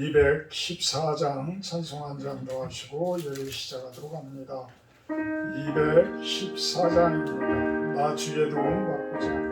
214장 찬송 한 장 더 하시고 예배 시작하도록 합니다. 214장입니다. 나 주의 도움 받고자.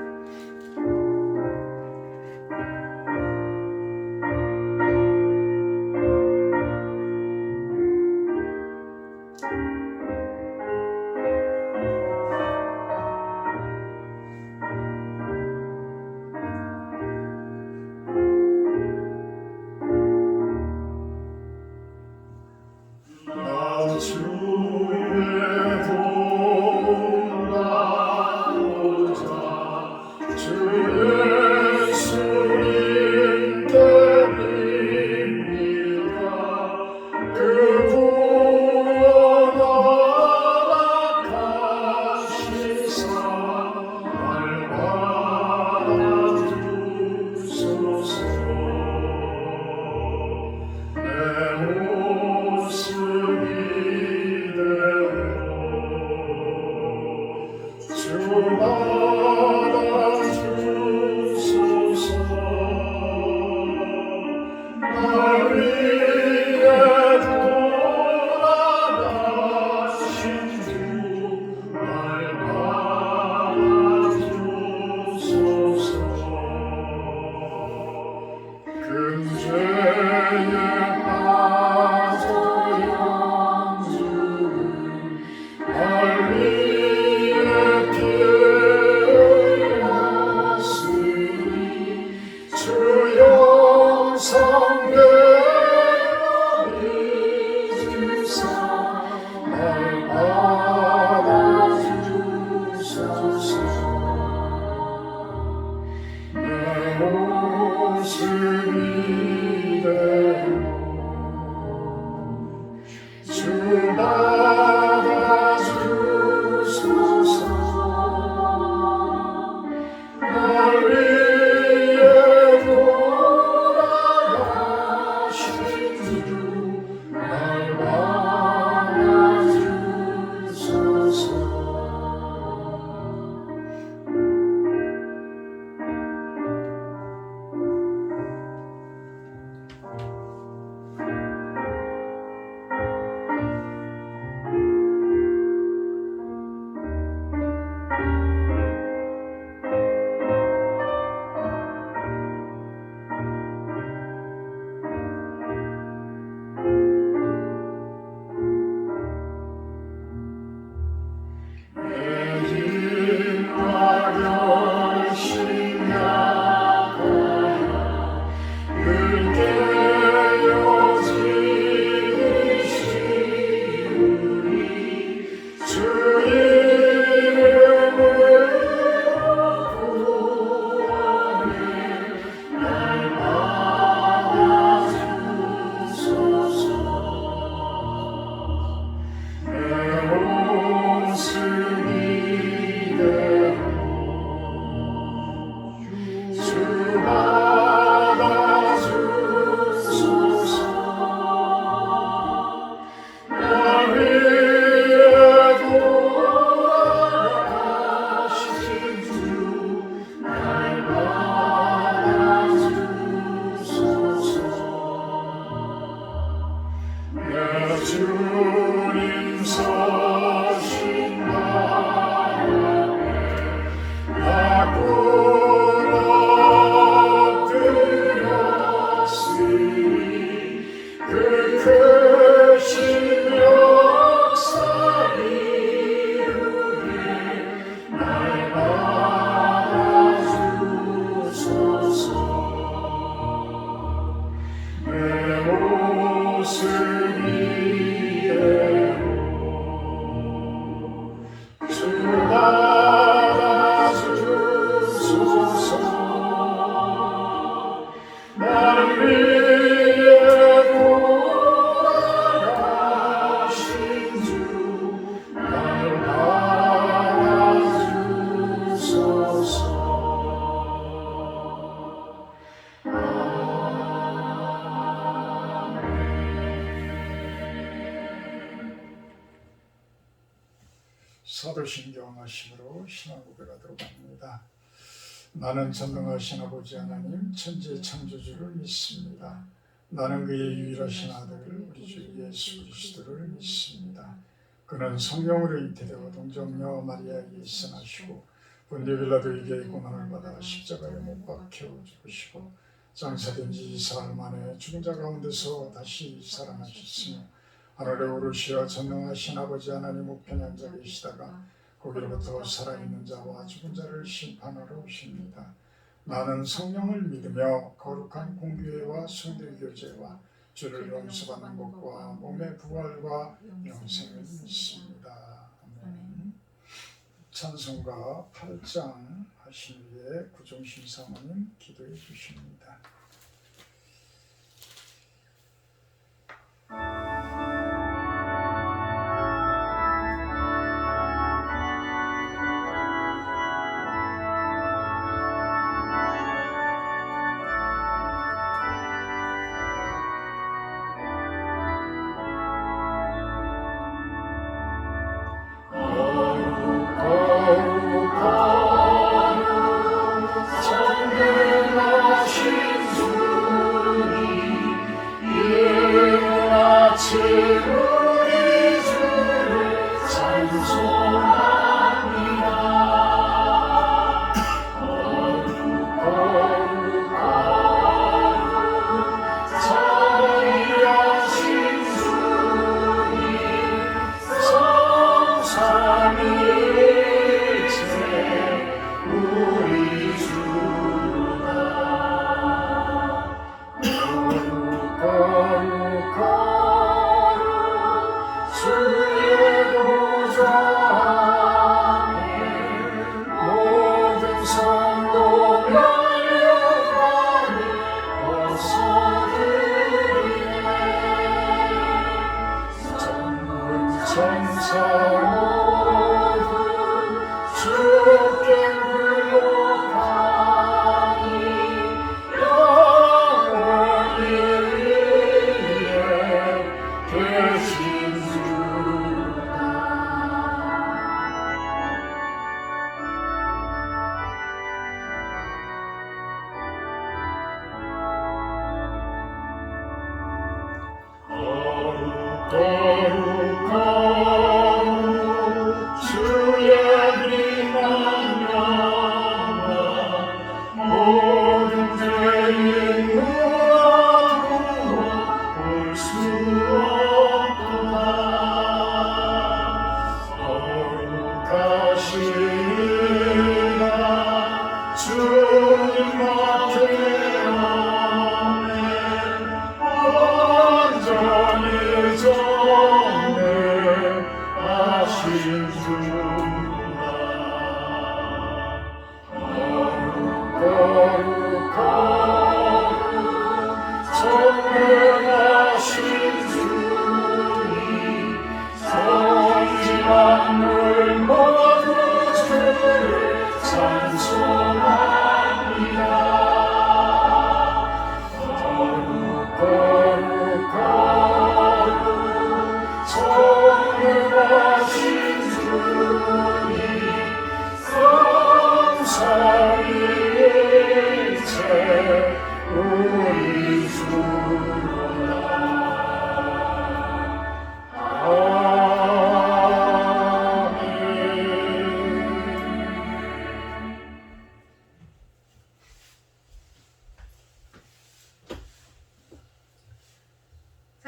사도신경 하심으로 신앙 고백하도록 합니다. 나는 전능하신 아버지 하나님 천지 창조주를 믿습니다. 나는 그의 유일하신 아들 우리 주 예수 그리스도를 믿습니다. 그는 성령으로 잉태되어 동정녀 마리아에게 있어나시고 본디오 빌라도에게 고난을 받아 십자가에 못 박혀 죽으시고 장사된 지 사흘 만에 죽은 자 가운데서 다시 살아나셨으며 하늘에 오르시어 전능하신 아버지 하나님 우편에 앉아 계시다가 거기로부터 살아있는 자와 죽은 자를 심판하러 오십니다. 나는 성령을 믿으며 거룩한 공교회와 성도교제와 주를 용서받는 것과 몸의 부활과 영생을 믿습니다. 아멘. 찬송가 8장 하신 후에 구종신 사모님 기도해 주십니다.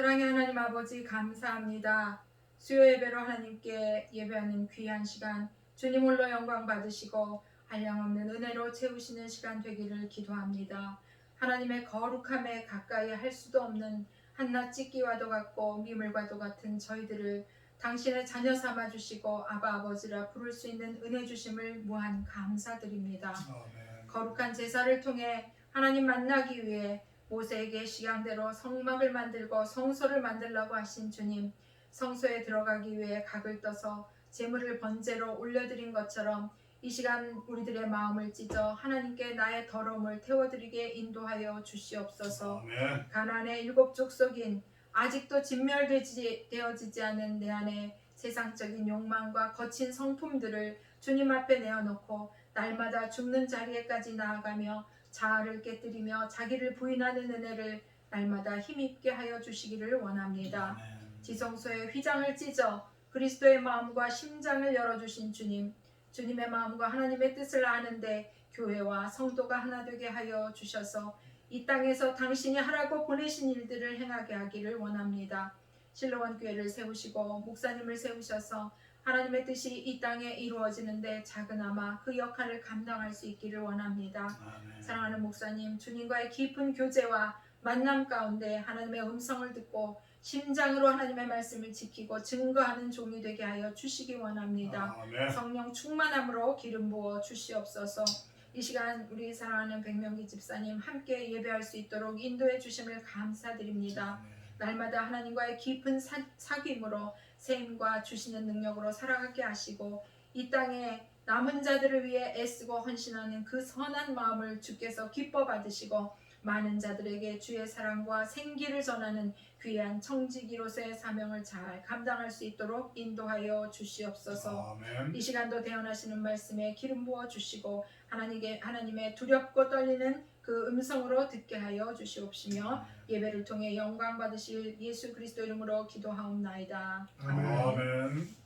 사랑의 하나님 아버지 감사합니다. 수요 예배로 하나님께 예배하는 귀한 시간 주님 홀로 영광 받으시고 한량없는 은혜로 채우시는 시간 되기를 기도합니다. 하나님의 거룩함에 가까이 할 수도 없는 한낱 찢기와도 같고 미물과도 같은 저희들을 당신의 자녀 삼아 주시고 아바 아버지라 부를 수 있는 은혜 주심을 무한 감사드립니다. 아멘. 거룩한 제사를 통해 하나님 만나기 위해 모세에게 시향대로 성막을 만들고 성소를 만들라고 하신 주님, 성소에 들어가기 위해 각을 떠서 제물을 번제로 올려드린 것처럼 이 시간 우리들의 마음을 찢어 하나님께 나의 더러움을 태워드리게 인도하여 주시옵소서. 아멘. 가나안의 7 족속인 아직도 진멸되어지지 않은 내 안에 세상적인 욕망과 거친 성품들을 주님 앞에 내어놓고 날마다 죽는 자리에까지 나아가며 자아를 깨뜨리며 자기를 부인하는 은혜를 날마다 힘있게 하여 주시기를 원합니다. 아멘. 지성소의 휘장을 찢어 그리스도의 마음과 심장을 열어주신 주님, 주님의 마음과 하나님의 뜻을 아는데 교회와 성도가 하나 되게 하여 주셔서 이 땅에서 당신이 하라고 보내신 일들을 행하게 하기를 원합니다. 실로원 교회를 세우시고 목사님을 세우셔서 하나님의 뜻이 이 땅에 이루어지는데 작은아마 그 역할을 감당할 수 있기를 원합니다. 아멘. 사랑하는 목사님, 주님과의 깊은 교제와 만남 가운데 하나님의 음성을 듣고 심장으로 하나님의 말씀을 지키고 증거하는 종이 되게 하여 주시기 원합니다. 아멘. 성령 충만함으로 기름 부어 주시옵소서. 이 시간 우리 사랑하는 백명기 집사님 함께 예배할 수 있도록 인도해 주심을 감사드립니다. 날마다 하나님과의 깊은 사귐으로 세임과 주시는 능력으로 살아가게 하시고 이 땅에 남은 자들을 위해 애쓰고 헌신하는 그 선한 마음을 주께서 기뻐 받으시고 많은 자들에게 주의 사랑과 생기를 전하는 귀한 청지기로서의 사명을 잘 감당할 수 있도록 인도하여 주시옵소서. 아멘. 이 시간도 대언하시는 말씀에 기름 부어 주시고 하나님의 두렵고 떨리는 그 음성으로 듣게 하여 주시옵시며 예배를 통해 영광 받으실 예수 그리스도 이름으로 기도하옵나이다. 아멘.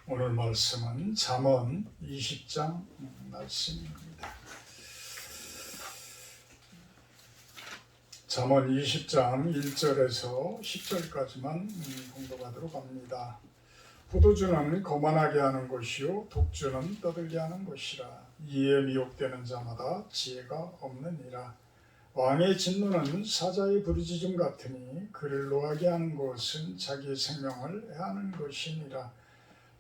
오늘 말씀은 잠언 20장 말씀입니다. 잠언 20장 1절에서 10절까지만 공독하도록 합니다. 포도주는 거만하게 하는 것이요 독주는 떠들게 하는 것이라. 이에 미혹되는 자마다 지혜가 없느니라. 왕의 진노는 사자의 부르짖음 같으니 그를 노하게 하는 것은 자기의 생명을 해하는 것이니라.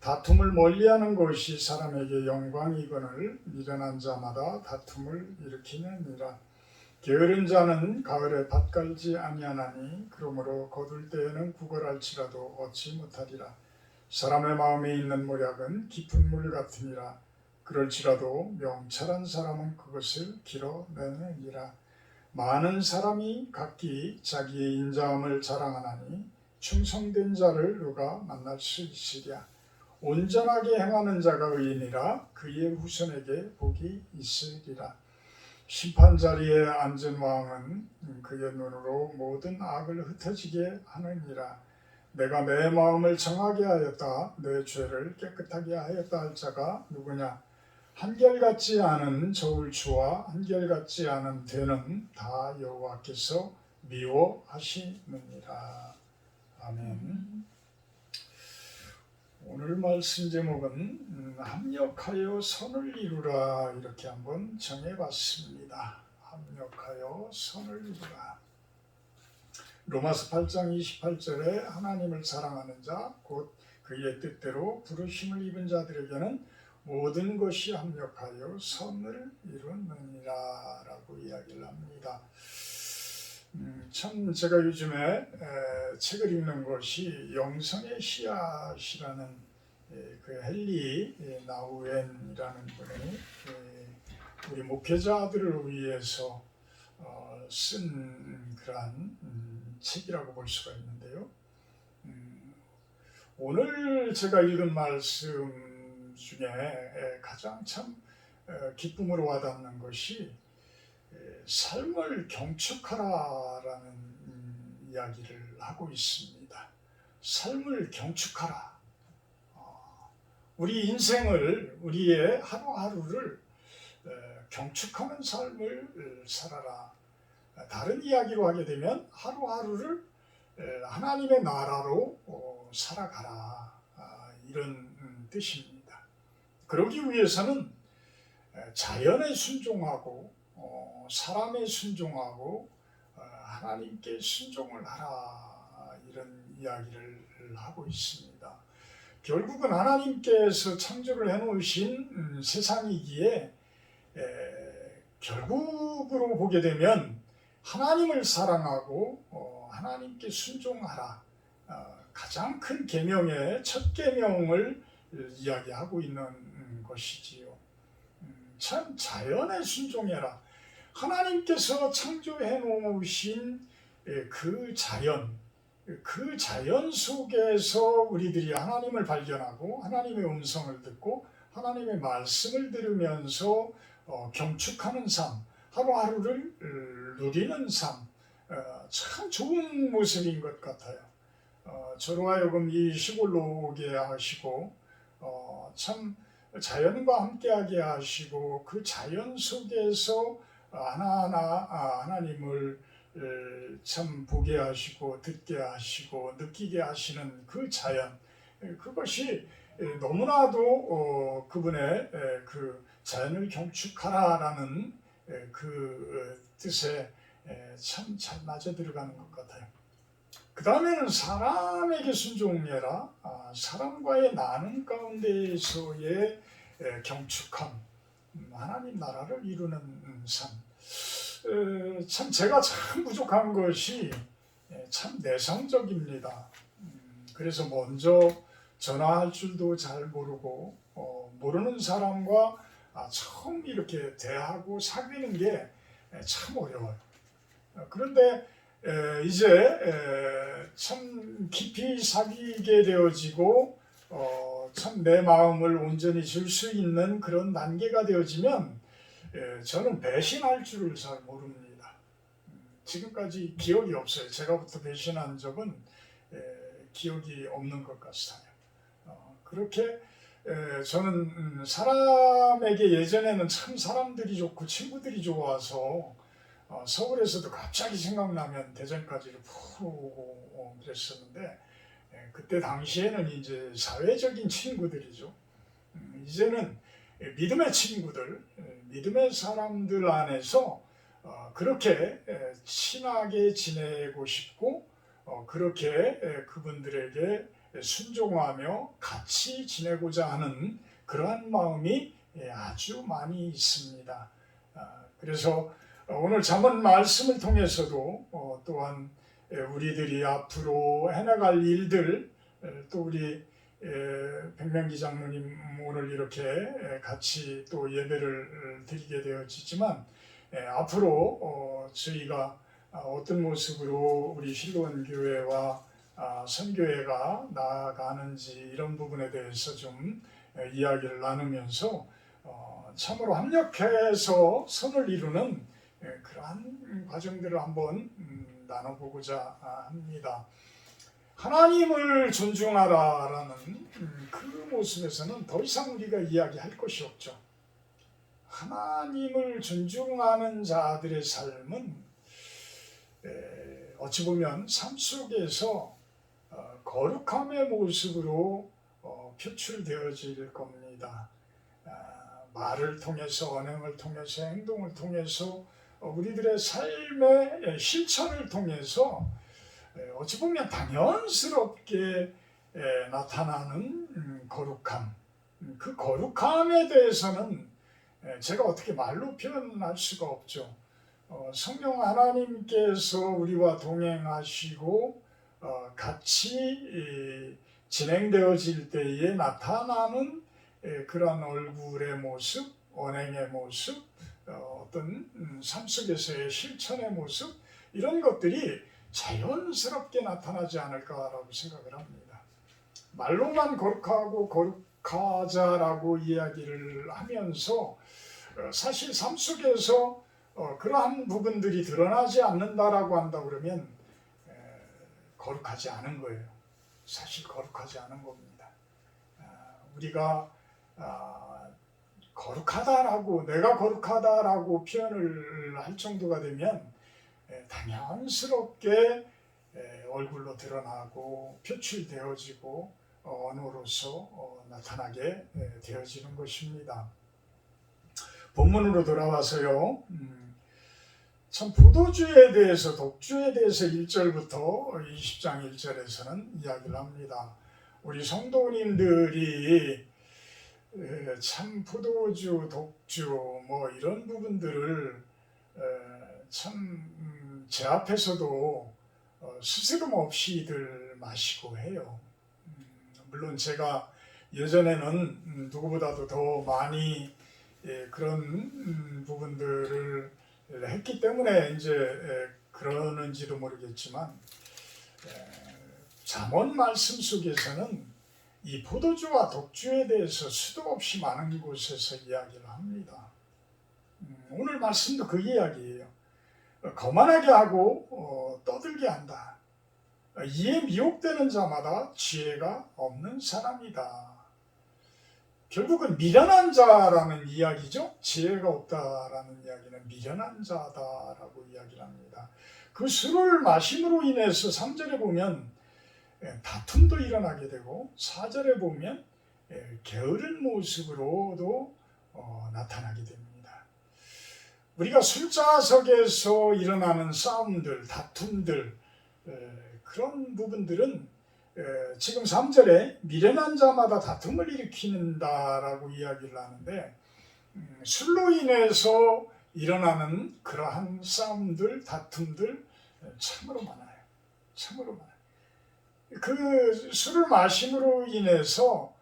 다툼을 멀리하는 것이 사람에게 영광이거늘 미련한 자마다 다툼을 일으키느니라. 게으른 자는 가을에 밭 갈지 아니하나니 그러므로 거둘 때에는 구걸할지라도 얻지 못하리라. 사람의 마음에 있는 모략은 깊은 물 같으니라. 그럴지라도 명철한 사람은 그것을 길어내느니라. 많은 사람이 각기 자기의 인자함을 자랑하나니 충성된 자를 누가 만날 수 있으랴. 온전하게 행하는 자가 의인이라. 그의 후손에게 복이 있으리라. 심판 자리에 앉은 왕은 그의 눈으로 모든 악을 흩어지게 하느니라. 내가 내 마음을 정하게 하였다. 내 죄를 깨끗하게 하였다 할 자가 누구냐? 한결같지 않은 저울추와 한결같지 않은 대는 다 여호와께서 미워하시느니라. 아멘. 오늘 말씀 제목은 합력하여 선을 이루라 이렇게 한번 정해봤습니다. 합력하여 선을 이루라. 로마서 8장 28절에 하나님을 사랑하는 자 곧 그의 뜻대로 부르심을 입은 자들에게는 모든 것이 합력하여 선을 이루느니라 라고 이야기를 합니다. 참 제가 요즘에 책을 읽는 것이 영성의 씨앗이라는 그 헨리 나우엔이라는 분이 우리 목회자들을 위해서 쓴 그러한 책이라고 볼 수가 있는데요. 오늘 제가 읽은 말씀 중에 가장 참 기쁨으로 와닿는 것이 삶을 경축하라라는 이야기를 하고 있습니다. 삶을 경축하라. 우리 인생을, 우리의 하루하루를 경축하는 삶을 살아라. 다른 이야기로 하게 되면 하루하루를 하나님의 나라로 살아가라. 이런 뜻입니다. 그러기 위해서는 자연에 순종하고 사람에 순종하고 하나님께 순종을 하라 이런 이야기를 하고 있습니다. 결국은 하나님께서 창조를 해놓으신 세상이기에 결국으로 보게 되면 하나님을 사랑하고 하나님께 순종하라. 가장 큰 계명의 첫 계명을 이야기하고 있는 것이지요. 참 자연에 순종해라. 하나님께서 창조해 놓으신 그 자연 속에서 우리들이 하나님을 발견하고 하나님의 음성을 듣고 하나님의 말씀을 들으면서 경축하는 삶, 하루하루를 누리는 삶, 참 좋은 모습인 것 같아요. 저로 하여금 이 시골로 오게 하시고 참 자연과 함께하게 하시고 그 자연 속에서 하나하나 하나님을 참 보게 하시고 듣게 하시고 느끼게 하시는 그 자연, 그것이 너무나도 그분의 그 자연을 경축하라라는 그 뜻에 참 잘 맞아 들어가는 것 같아요. 그 다음에는 사람에게 순종해라. 사람과의 나눔 가운데에서의 경축함, 하나님 나라를 이루는 삶. 참 제가 참 부족한 것이 참 내성적입니다. 그래서 먼저 전화할 줄도 잘 모르고 모르는 사람과 처음 이렇게 대하고 사귀는 게 참 어려워요. 그런데 이제 참 깊이 사귀게 되어지고 참 내 마음을 온전히 줄 수 있는 그런 단계가 되어지면 저는 배신할 줄을 잘 모릅니다. 지금까지 기억이 없어요. 제가부터 배신한 적은 기억이 없는 것 같아요. 그렇게 저는 사람에게 예전에는 참 사람들이 좋고 친구들이 좋아서 서울에서도 갑자기 생각나면 대전까지 푹 오고 그랬었는데 그때 당시에는 이제 사회적인 친구들이죠. 이제는 믿음의 친구들, 믿음의 사람들 안에서 그렇게 친하게 지내고 싶고 그렇게 그분들에게 순종하며 같이 지내고자 하는 그러한 마음이 아주 많이 있습니다. 그래서 오늘 잠언 말씀을 통해서도 또한 우리들이 앞으로 해나갈 일들, 또 우리 백명기 장로님 오늘 이렇게 같이 또 예배를 드리게 되어지지만 앞으로 저희가 어떤 모습으로 우리 실로원 교회와 선교회가 나아가는지 이런 부분에 대해서 좀 이야기를 나누면서 참으로 합력해서 선을 이루는 그러한 과정들을 한번 나눠보고자 합니다. 하나님을 존중하라라는 그 모습에서는 더 이상 우리가 이야기할 것이 없죠. 하나님을 존중하는 자들의 삶은 어찌 보면 삶 속에서 거룩함의 모습으로 표출되어질 겁니다. 말을 통해서, 언행을 통해서, 행동을 통해서 우리들의 삶의 실천을 통해서 어찌 보면 당연스럽게 나타나는 거룩함, 그 거룩함에 대해서는 제가 어떻게 말로 표현할 수가 없죠. 성령 하나님께서 우리와 동행하시고 같이 진행되어질 때에 나타나는 그러한 얼굴의 모습, 언행의 모습, 어떤 삶 속에서의 실천의 모습, 이런 것들이 자연스럽게 나타나지 않을까라고 생각을 합니다. 말로만 거룩하고 거룩하자라고 이야기를 하면서 사실 삶 속에서 그러한 부분들이 드러나지 않는다라고 한다 그러면 거룩하지 않은 거예요. 사실 거룩하지 않은 겁니다. 우리가 거룩하다라고, 내가 거룩하다라고 표현을 할 정도가 되면 당연스럽게 얼굴로 드러나고 표출되어지고 언어로서 나타나게 되어지는 것입니다. 본문으로 돌아와서요. 참 포도주에 대해서, 독주에 대해서 1절부터 20장 1절에서는 이야기를 합니다. 우리 성도님들이 참 포도주, 독주 뭐 이런 부분들을 참 제 앞에서도 스스럼 없이들 마시고 해요. 물론 제가 예전에는 누구보다도 더 많이 그런 부분들을 했기 때문에 이제 그러는지도 모르겠지만 잠언 말씀 속에서는 이 포도주와 독주에 대해서 수도 없이 많은 곳에서 이야기를 합니다. 말씀도 그 이야기예요. 거만하게 하고 떠들게 한다. 이에 미혹되는 자마다 지혜가 없는 사람이다. 결국은 미련한 자라는 이야기죠. 지혜가 없다라는 이야기는 미련한 자다라고 이야기를 합니다. 그 술을 마심으로 인해서 3절에 보면 다툼도 일어나게 되고 4절에 보면 게으른 모습으로도 나타나게 됩니다. 우리가 술자석에서 일어나는 싸움들, 다툼들, 그런 부분들은 지금 3절에 미련한 자마다 다툼을 일으킨다라고 이야기를 하는데, 술로 인해서 일어나는 그러한 싸움들, 다툼들 참으로 많아요. 참으로 많아요. 그 술을 마심으로 인해서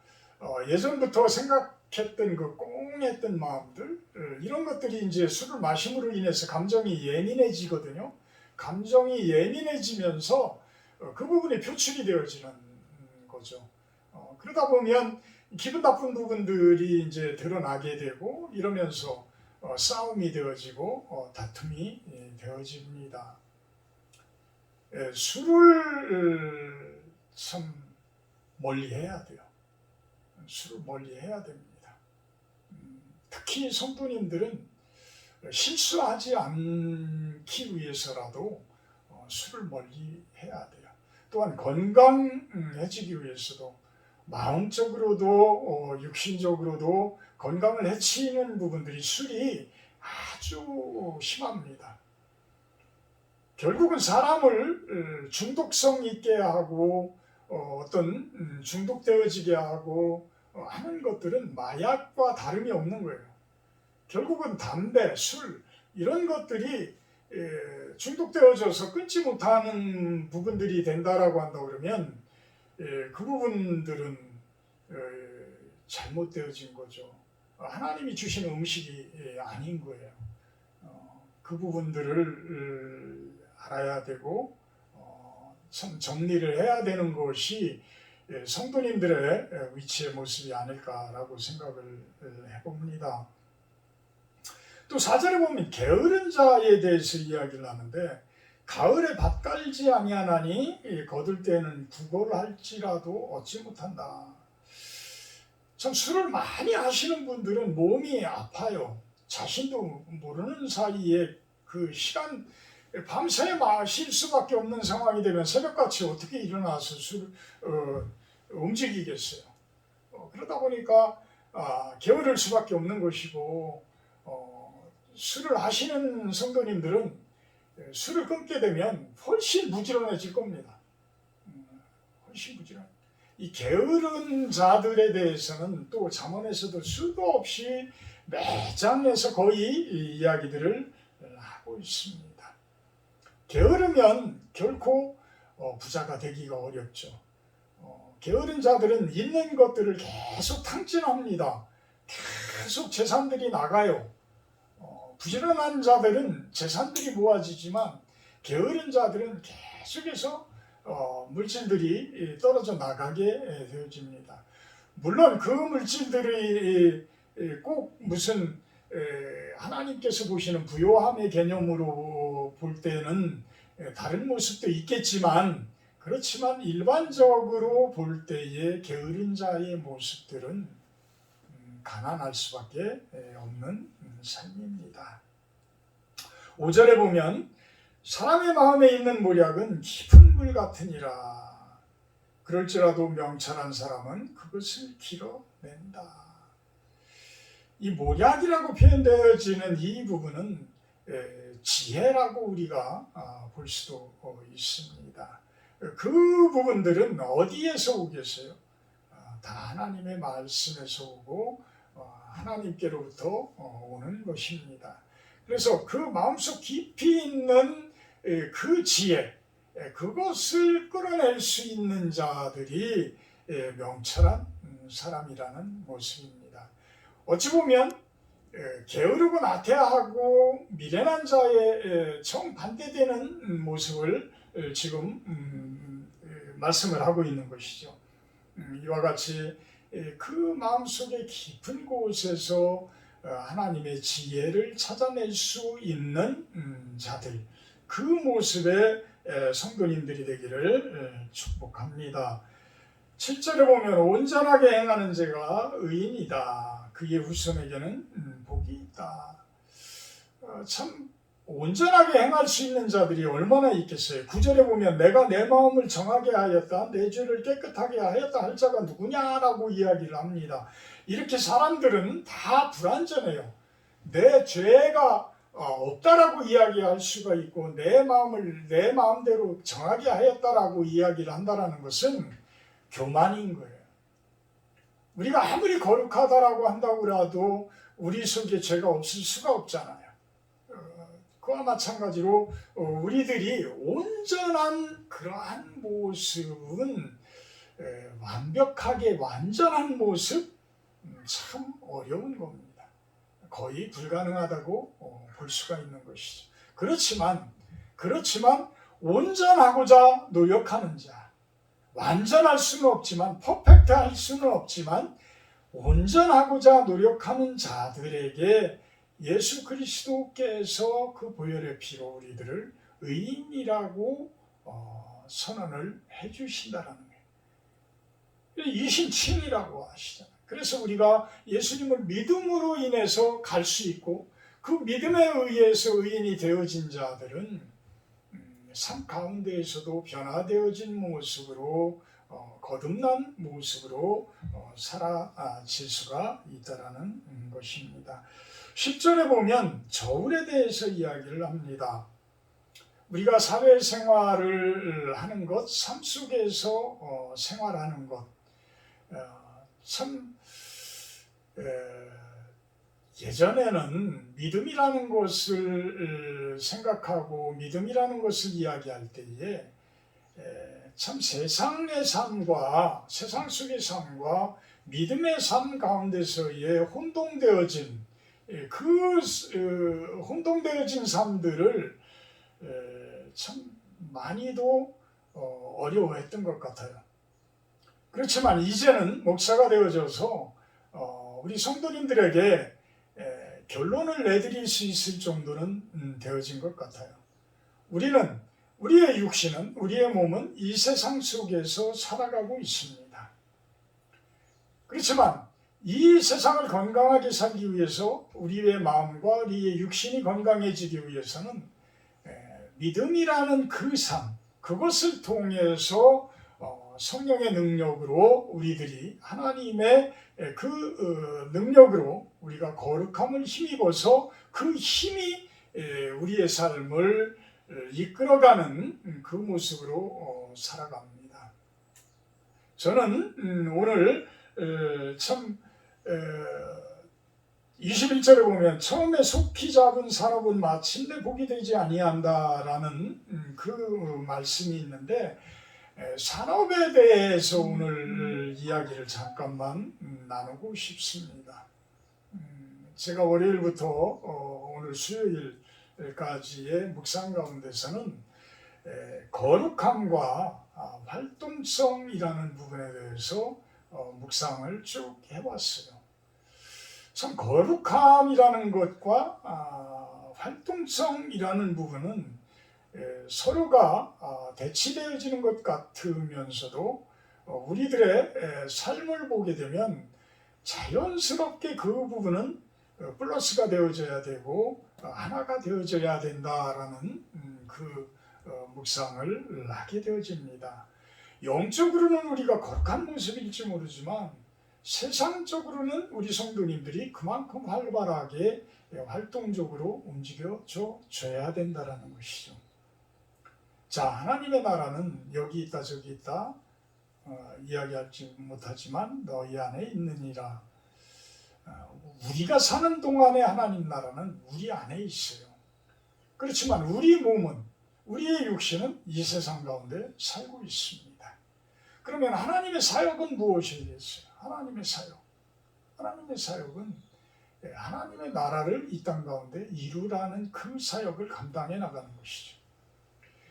예전부터 생각했던 그 꽁했던 마음들, 이런 것들이 이제 술을 마심으로 인해서 감정이 예민해지거든요. 감정이 예민해지면서 그 부분이 표출이 되어지는 거죠. 그러다 보면 기분 나쁜 부분들이 이제 드러나게 되고 이러면서 싸움이 되어지고 다툼이 되어집니다. 술을 참 멀리해야 돼요. 술을 멀리해야 됩니다. 특히 성도님들은 실수하지 않기 위해서라도 술을 멀리해야 돼요. 또한 건강해지기 위해서도 마음적으로도 육신적으로도 건강을 해치는 부분들이 술이 아주 심합니다. 결국은 사람을 중독성 있게 하고 어떤 중독되어지게 하고 하는 것들은 마약과 다름이 없는 거예요. 결국은 담배, 술 이런 것들이 중독되어져서 끊지 못하는 부분들이 된다라고 한다 그러면 그 부분들은 잘못되어진 거죠. 하나님이 주시는 음식이 아닌 거예요. 그 부분들을 알아야 되고 참 정리를 해야 되는 것이 성도님들의 위치의 모습이 아닐까라고 생각을 해봅니다. 또 4절에 보면 게으른 자에 대해서 이야기를 하는데, 가을에 밭 갈지 아니하나니 거둘 때는 구걸을 할지라도 얻지 못한다. 참 술을 많이 하시는 분들은 몸이 아파요. 자신도 모르는 사이에 그 시간 밤새 마실 수밖에 없는 상황이 되면 새벽같이 어떻게 일어나서 움직이겠어요. 그러다 보니까 게으를 수밖에 없는 것이고, 술을 하시는 성도님들은 술을 끊게 되면 훨씬 부지런해질 겁니다. 훨씬 부지런. 이 게으른 자들에 대해서는 또 잠언에서도 수도 없이 매장에서 거의 이야기들을 하고 있습니다. 게으르면 결코 부자가 되기가 어렵죠. 게으른 자들은 있는 것들을 계속 탕진합니다. 계속 재산들이 나가요. 부지런한 자들은 재산들이 모아지지만 게으른 자들은 계속해서 물질들이 떨어져 나가게 되어집니다. 물론 그 물질들이 꼭 무슨 하나님께서 보시는 부요함의 개념으로 볼 때는 다른 모습도 있겠지만, 그렇지만 일반적으로 볼 때의 게으른 자의 모습들은 가난할 수밖에 없는 삶입니다. 5절에 보면 사람의 마음에 있는 모략은 깊은 물 같으니라. 그럴지라도 명철한 사람은 그것을 길어낸다. 이 모략이라고 표현되어지는 이 부분은 지혜라고 우리가 볼 수도 있습니다. 그 부분들은 어디에서 오겠어요? 다 하나님의 말씀에서 오고 하나님께로부터 오는 것입니다. 그래서 그 마음속 깊이 있는 그 지혜, 그것을 끌어낼 수 있는 자들이 명철한 사람이라는 모습입니다. 어찌 보면 게으르고 나태하고 미련한 자의 정반대되는 모습을 지금 말씀을 하고 있는 것이죠. 이와 같이 그 마음속의 깊은 곳에서 하나님의 지혜를 찾아낼 수 있는 자들, 그 모습의 성도님들이 되기를 축복합니다. 7절에 보면 온전하게 행하는 자가 의인이다. 그의 후손에게는 복이 있다. 참 온전하게 행할 수 있는 자들이 얼마나 있겠어요. 9절에 보면 내가 내 마음을 정하게 하였다, 내 죄를 깨끗하게 하였다 할 자가 누구냐라고 이야기를 합니다. 이렇게 사람들은 다 불완전해요. 내 죄가 없다라고 이야기할 수가 있고 내 마음을 내 마음대로 정하게 하였다라고 이야기를 한다는 것은 교만인 거예요. 우리가 아무리 거룩하다라고 한다고 해도 우리 속에 죄가 없을 수가 없잖아요. 그와 마찬가지로 우리들이 온전한 그러한 모습은 완벽하게 완전한 모습 참 어려운 겁니다. 거의 불가능하다고 볼 수가 있는 것이죠. 그렇지만 온전하고자 노력하는 자, 완전할 수는 없지만 퍼펙트할 수는 없지만 온전하고자 노력하는 자들에게 예수 그리스도께서 그 보혈의 피로 우리들을 의인이라고 선언을 해주신다는 거예요. 이신칭이라고 하시잖아요. 그래서 우리가 예수님을 믿음으로 인해서 갈 수 있고 그 믿음에 의해서 의인이 되어진 자들은 삶 가운데에서도 변화되어진 모습으로 거듭난 모습으로 살아질 수가 있다라는 것입니다. 10절에 보면 저울에 대해서 이야기를 합니다. 우리가 사회생활을 하는 것, 삶 속에서 생활하는 것, 참 예전에는 믿음이라는 것을 생각하고 믿음이라는 것을 이야기할 때에 참 세상의 삶과 세상 속의 삶과 믿음의 삶 가운데서의 혼동되어진 혼동되어진 삶들을 참 많이도 어려워했던 것 같아요. 그렇지만 이제는 목사가 되어져서 우리 성도님들에게 결론을 내드릴 수 있을 정도는 되어진 것 같아요. 우리의 육신은, 우리의 몸은 이 세상 속에서 살아가고 있습니다. 그렇지만 이 세상을 건강하게 살기 위해서 우리의 마음과 우리의 육신이 건강해지기 위해서는 믿음이라는 그 삶, 그것을 통해서 성령의 능력으로 우리들이 하나님의 그 능력으로 우리가 거룩함을 힘입어서 그 힘이 우리의 삶을 이끌어가는 그 모습으로 살아갑니다. 저는 오늘 참 21절에 보면 처음에 속히 잡은 산업은 마침내 복이 되지 아니한다라는 그 말씀이 있는데 산업에 대해서 오늘 이야기를 잠깐만 나누고 싶습니다. 제가 월요일부터 오늘 수요일까지의 묵상 가운데서는 거룩함과 활동성이라는 부분에 대해서 묵상을 쭉 해왔어요. 참 거룩함이라는 것과 활동성이라는 부분은 서로가 대치되어지는 것 같으면서도 우리들의 삶을 보게 되면 자연스럽게 그 부분은 플러스가 되어져야 되고 하나가 되어져야 된다라는 그 묵상을 하게 되어집니다. 영적으로는 우리가 거룩한 모습일지 모르지만 세상적으로는 우리 성도님들이 그만큼 활발하게 활동적으로 움직여줘야 된다는 것이죠. 자, 하나님의 나라는 여기 있다 저기 있다 이야기하지 못하지만 너희 안에 있느니라. 우리가 사는 동안에 하나님 나라는 우리 안에 있어요. 그렇지만 우리 몸은, 우리의 육신은 이 세상 가운데 살고 있습니다. 그러면 하나님의 사역은 무엇이겠어요? 하나님의 사역은 하나님의 나라를 이 땅 가운데 이루라는 그 사역을 감당해 나가는 것이죠.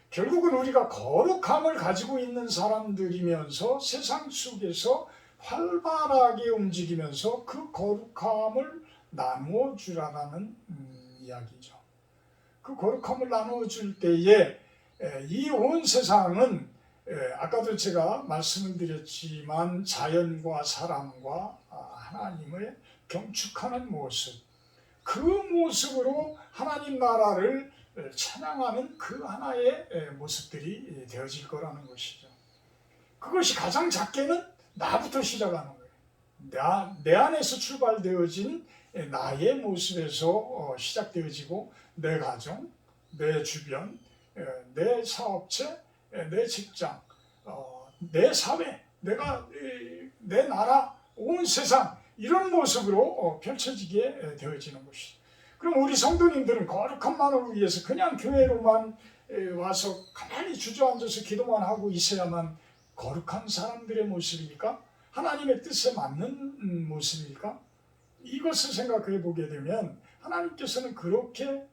결국은 우리가 거룩함을 가지고 있는 사람들이면서 세상 속에서 활발하게 움직이면서 그 거룩함을 나누어 주라는 이야기죠. 그 거룩함을 나누어 줄 때에 이 온 세상은 아까도 제가 말씀을 드렸지만 자연과 사람과 하나님을 경축하는 모습, 그 모습으로 하나님 나라를 찬양하는 그 하나의 모습들이 되어질 거라는 것이죠. 그것이 가장 작게는 나부터 시작하는 거예요. 내 안에서 출발되어진 나의 모습에서 시작되어지고 내 가정, 내 주변, 내 사업체, 내 직장, 내 사회, 내 나라, 온 세상 이런 모습으로 펼쳐지게 되어지는 것이죠. 그럼 우리 성도님들은 거룩함만을 위해서 그냥 교회로만 와서 가만히 주저앉아서 기도만 하고 있어야만 거룩한 사람들의 모습입니까? 하나님의 뜻에 맞는 모습입니까? 이것을 생각해 보게 되면 하나님께서는 그렇게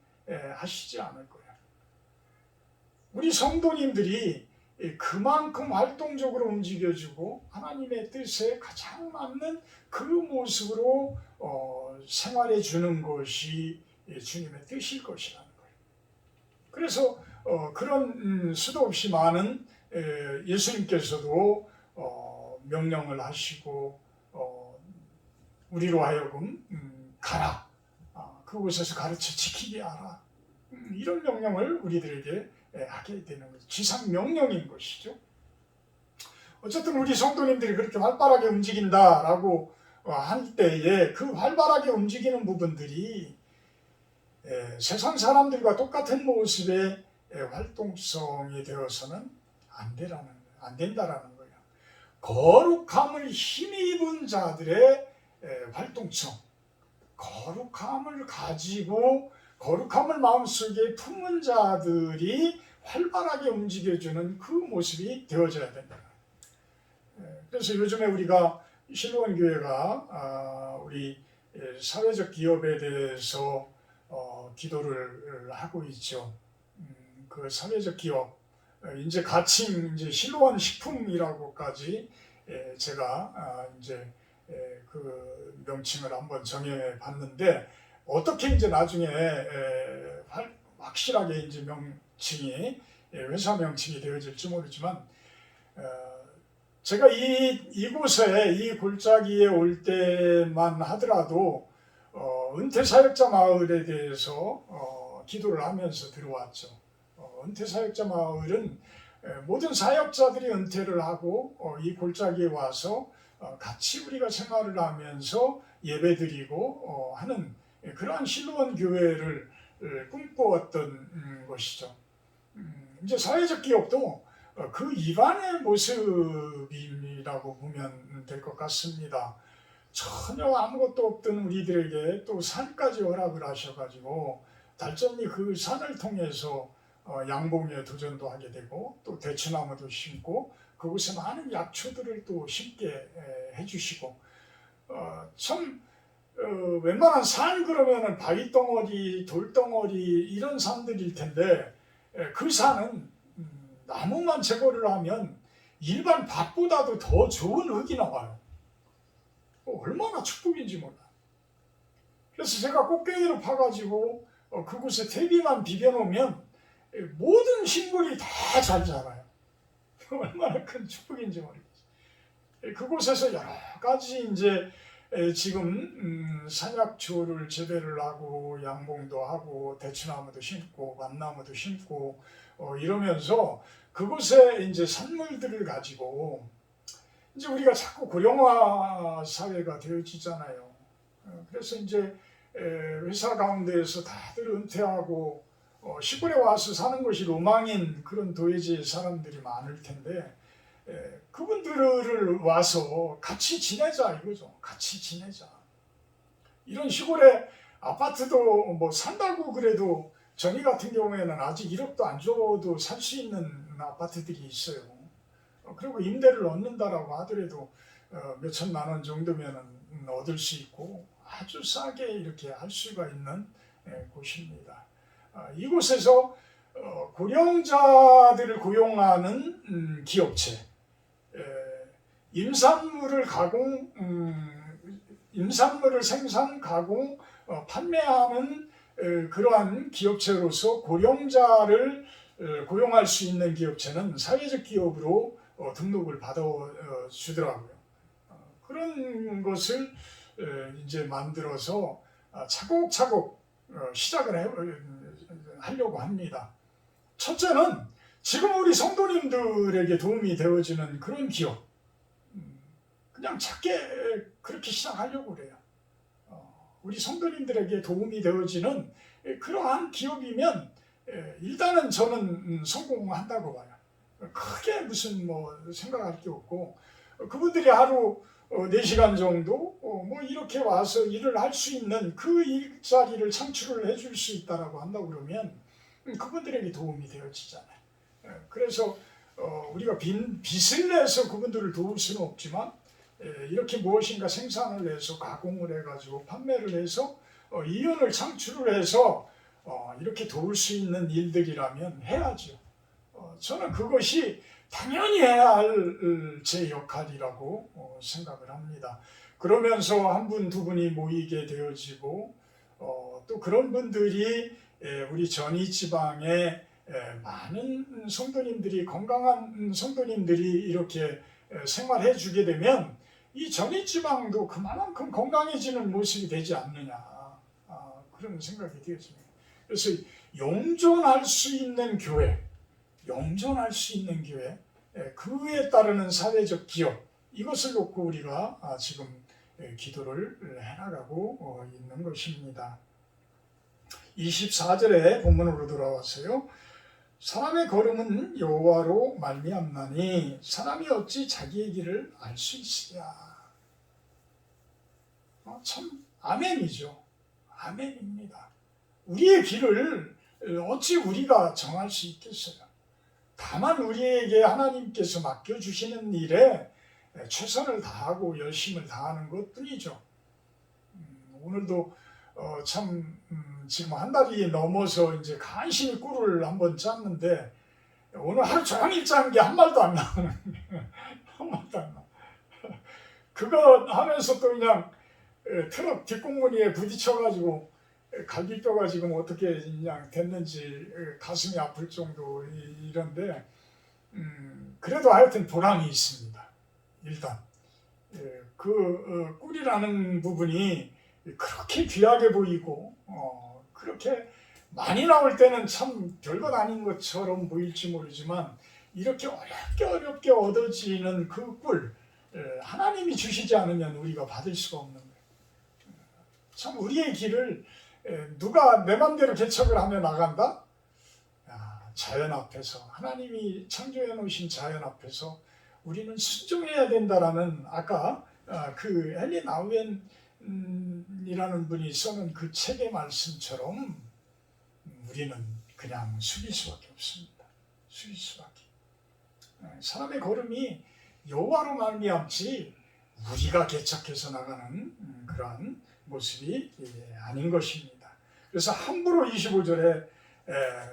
하시지 않을 거예요. 우리 성도님들이 그만큼 활동적으로 움직여주고 하나님의 뜻에 가장 맞는 그 모습으로 생활해 주는 것이 주님의 뜻일 것이라는 거예요. 그래서 그런 수도 없이 많은 예수님께서도 명령을 하시고 우리로 하여금 가라, 그곳에서 가르쳐 지키게 하라, 이런 명령을 우리들에게 하게 되는 거죠. 지상 명령인 것이죠. 어쨌든 우리 성도님들이 그렇게 활발하게 움직인다라고 할 때에 그 활발하게 움직이는 부분들이 세상 사람들과 똑같은 모습의 활동성이 되어서는 안 된다라는 거예요. 거룩함을 힘입은 자들의 활동성, 거룩함을 가지고 거룩함을 마음속에 품은 자들이 활발하게 움직여주는 그 모습이 되어져야 된다. 그래서 요즘에 우리가 실로원 교회가 우리 사회적 기업에 대해서 기도를 하고 있죠. 그 사회적 기업, 이제 가칭 이제 실로원 식품이라고까지 제가 이제 그 명칭을 한번 정해 봤는데, 어떻게 이제 나중에 확실하게 이제 명칭이 회사 명칭이 되어질지 모르지만, 제가 이곳에 이 골짜기에 올 때만 하더라도 은퇴 사역자 마을에 대해서 기도를 하면서 들어왔죠. 은퇴 사역자 마을은 모든 사역자들이 은퇴를 하고 이 골짜기에 와서 같이 우리가 생활을 하면서 예배드리고 하는 그러한 실로원 교회를 꿈꿔왔던 것이죠. 이제 사회적 기업도 그 일환의 모습이라고 보면 될 것 같습니다. 전혀 아무것도 없던 우리들에게 또 산까지 허락을 하셔가지고 달전이 그 산을 통해서 양봉에 도전도 하게 되고 또 대추나무도 심고 그곳에 많은 약초들을 또 심게 해주시고, 참 웬만한 산 그러면은 바위덩어리, 돌덩어리 이런 산들일 텐데 그 산은 나무만 제거를 하면 일반 밭보다도 더 좋은 흙이 나와요. 얼마나 축복인지 몰라. 그래서 제가 꼭대기로 파가지고 그곳에 퇴비만 비벼놓으면 모든 식물이 다 잘 자라요. 얼마나 큰 축복인지 모르겠어요. 그곳에서 여러 가지 이제 지금 산약초를 재배를 하고 양봉도 하고 대추나무도 심고 만나무도 심고 이러면서 그곳에 이제 산물들을 가지고 이제 우리가 자꾸 고령화 사회가 되어지잖아요. 그래서 이제 회사 가운데에서 다들 은퇴하고 시골에 와서 사는 것이 로망인 그런 도예지 사람들이 많을 텐데, 그분들을 와서 같이 지내자 이거죠. 같이 지내자. 이런 시골에 아파트도 뭐 산다고 그래도 저희 같은 경우에는 아직 1억도 안 줘도 살 수 있는 아파트들이 있어요. 그리고 임대를 얻는다라고 하더라도 몇 천만 원 정도면 얻을 수 있고 아주 싸게 이렇게 할 수가 있는 곳입니다. 이곳에서 고령자들을 고용하는 기업체, 임산물을 임산물을 생산, 가공, 판매하는 그러한 기업체로서 고령자를 고용할 수 있는 기업체는 사회적 기업으로 등록을 받아 주더라고요. 그런 것을 이제 만들어서 차곡차곡 시작을 하려고 합니다. 첫째는 지금 우리 성도님들에게 도움이 되어지는 그런 기업, 그냥 작게 그렇게 시작하려고 그래요. 우리 성도님들에게 도움이 되어지는 그러한 기업이면 일단은 저는 성공한다고 봐요. 크게 무슨 뭐 생각할 게 없고, 그분들이 하루 4시간 정도 뭐 이렇게 와서 일을 할 수 있는 그 일자리를 창출을 해줄 수 있다라고 한다고 그러면 그분들에게 도움이 되어지잖아요. 그래서 우리가 빚을 내서 그분들을 도울 수는 없지만 이렇게 무엇인가 생산을 해서 가공을 해가지고 판매를 해서 이윤을 창출을 해서 이렇게 도울 수 있는 일들이라면 해야죠. 저는 그것이 당연히 해야 할 제 역할이라고 생각을 합니다. 그러면서 한 분, 두 분이 모이게 되어지고 또 그런 분들이 우리 전이지방에 많은 성도님들이, 건강한 성도님들이 이렇게 생활해 주게 되면 이 전이지방도 그만큼 건강해지는 모습이 되지 않느냐, 그런 생각이 되어집니다. 그래서 용존할 수 있는 교회, 그에 따르는 사회적 기업, 이것을 놓고 우리가 지금 기도를 해나가고 있는 것입니다. 24절에 본문으로 돌아왔어요. 사람의 걸음은 여호와로 말미암나니 사람이 어찌 자기의 길을 알 수 있으랴. 참 아멘이죠. 아멘입니다. 우리의 길을 어찌 우리가 정할 수 있겠어요. 다만 우리에게 하나님께서 맡겨주시는 일에 최선을 다하고 열심을 다하는 것뿐이죠. 오늘도 참 지금 한 달이 넘어서 이제 간신히 꿀을 한번 짰는데 오늘 하루 종일 짠 게 한 마리도 안 나오는 한 마리도 안 나. 그거 하면서 또 그냥 트럭 뒷공무니에 부딪혀가지고 갈비뼈가 지금 어떻게 그냥 됐는지 가슴이 아플 정도 이런데 그래도 하여튼 보람이 있습니다. 일단 그 꿀이라는 부분이 그렇게 귀하게 보이고 그렇게 많이 나올 때는 참 별것 아닌 것처럼 보일지 모르지만 이렇게 어렵게 얻어지는 그 꿀, 하나님이 주시지 않으면 우리가 받을 수가 없는 거예요. 참 우리의 길을 누가 내 맘대로 개척을 하며 나간다? 자연 앞에서, 하나님이 창조해 놓으신 자연 앞에서 우리는 순종해야 된다라는, 아까 그 헨리 나우엔이라는 분이 써놓은 그 책의 말씀처럼 우리는 그냥 숙일 수밖에 없습니다. 숙일 수밖에. 사람의 걸음이 여호와로 말미암지 우리가 개척해서 나가는 그러한 모습이 아닌 것입니다. 그래서 함부로 25절에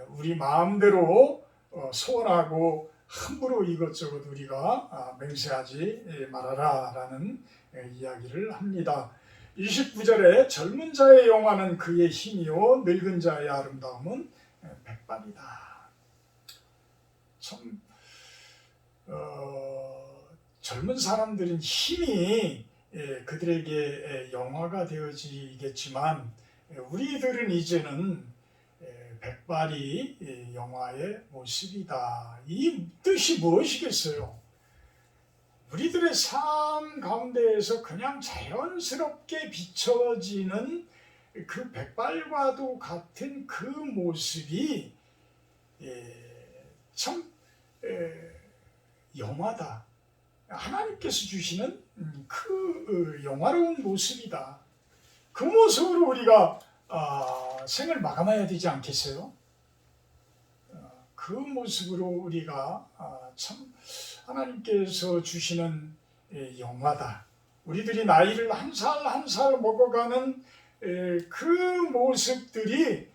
우리 마음대로 소원하고 함부로 이것저것 우리가 맹세하지 말아라라는 이야기를 합니다. 29절에 젊은 자의 영화는 그의 힘이요 늙은 자의 아름다움은 백발이다. 참 젊은 사람들은 힘이 그들에게 영화가 되어지겠지만 우리들은 이제는 백발이 영화의 모습이다. 이 뜻이 무엇이겠어요? 우리들의 삶 가운데에서 그냥 자연스럽게 비춰지는 그 백발과도 같은 그 모습이 참 영화다. 하나님께서 주시는 그 영화로운 모습이다. 그 모습으로 우리가 생을 마감해야 되지 않겠어요? 그 모습으로 우리가 참 하나님께서 주시는 영화다. 우리들이 나이를 한 살 한 살 먹어가는 그 모습들이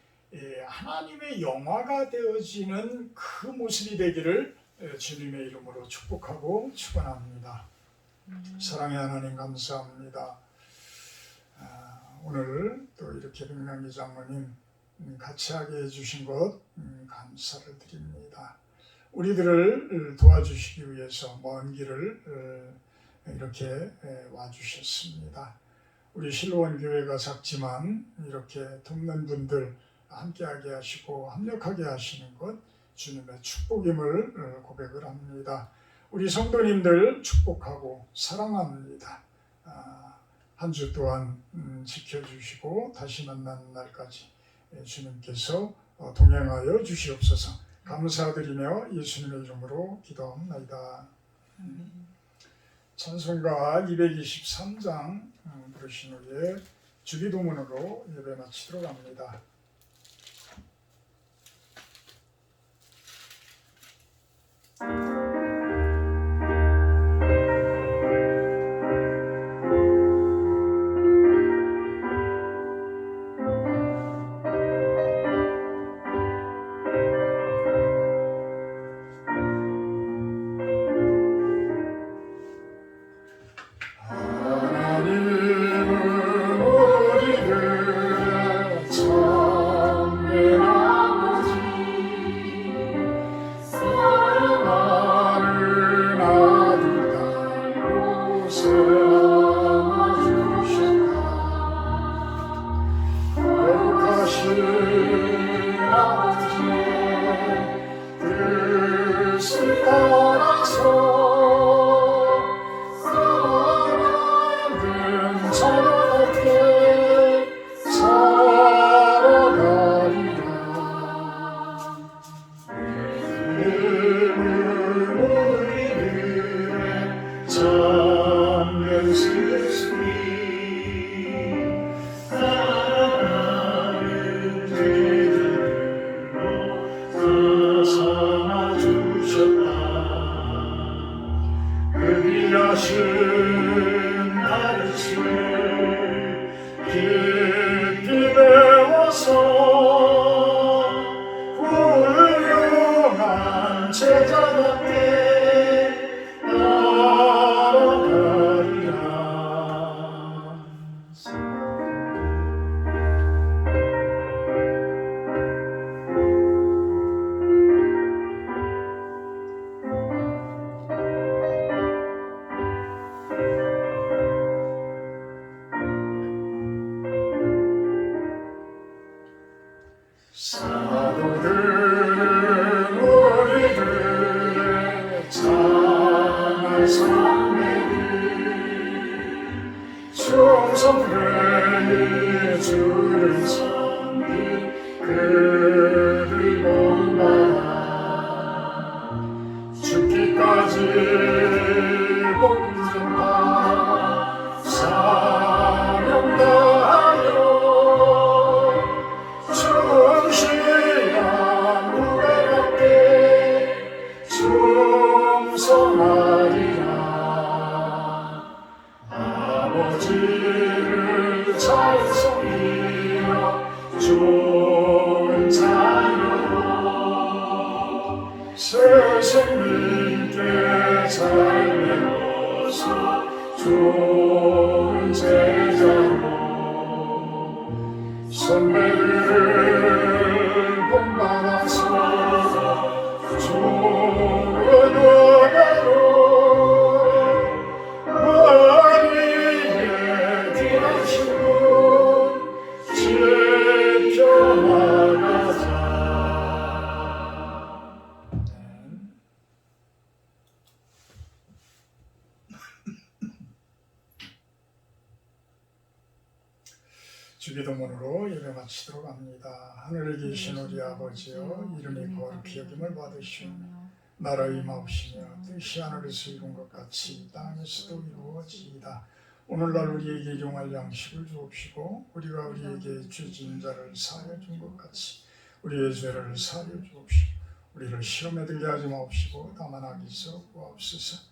하나님의 영화가 되어지는 그 모습이 되기를 주님의 이름으로 축복하고 축원합니다. 사랑의 하나님 감사합니다. 오늘 또 이렇게 백명기 장로님 같이 하게 해주신 것 감사를 드립니다. 우리들을 도와주시기 위해서 먼 길을 이렇게 와주셨습니다. 우리 실로원 교회가 작지만 이렇게 돕는 분들 함께하게 하시고 합력하게 하시는 것 주님의 축복임을 고백을 합니다. 우리 성도님들 축복하고 사랑합니다. 한 주 동안 지켜주시고 다시 만나는 날까지 주님께서 동행하여 주시옵소서. 감사드리며 예수님의 이름으로 기도합니다. 찬송가 223장 부르신 후에 주기도문으로 예배 마치도록 합니다. 사도들은 우리들의 찬양 선배들 충성되이 주를 섬기 그를 본받아 죽기까지 복음 전파 사명 다하여 충실한 후배답게 충성하리라. 아버지를 잘 섬기며 좋은 자녀로 새 생명께 잘 배워서 좋은 제자로 선배들을 본받아서 좋은 은혜로 머리에 뒤하시고 지켜나가자. 주기도문으로 예배 마치도록 합니다. 하늘에 계신 우리 아버지여, 이름이 거룩히 여김을 받으시오며 나라의 임하옵시며 뜻이 하늘에서 이룬 것 같이 땅에서도 이루어지이다. 오늘날 우리에게 일용할 양식을 주옵시고 우리가 우리에게 죄진 자를 사하여 준 것 같이 우리의 죄를 사하여 주옵시고 우리를 시험에 들게 하지 마옵시고 다만 악에서 구하옵소서.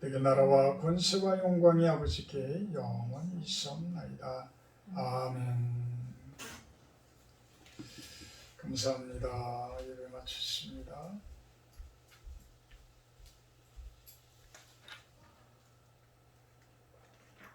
내게 나라와 권세와 영광이 아버지께 영원히 있사옵나이다. 아멘. 감사합니다. 예배 마쳤습니다.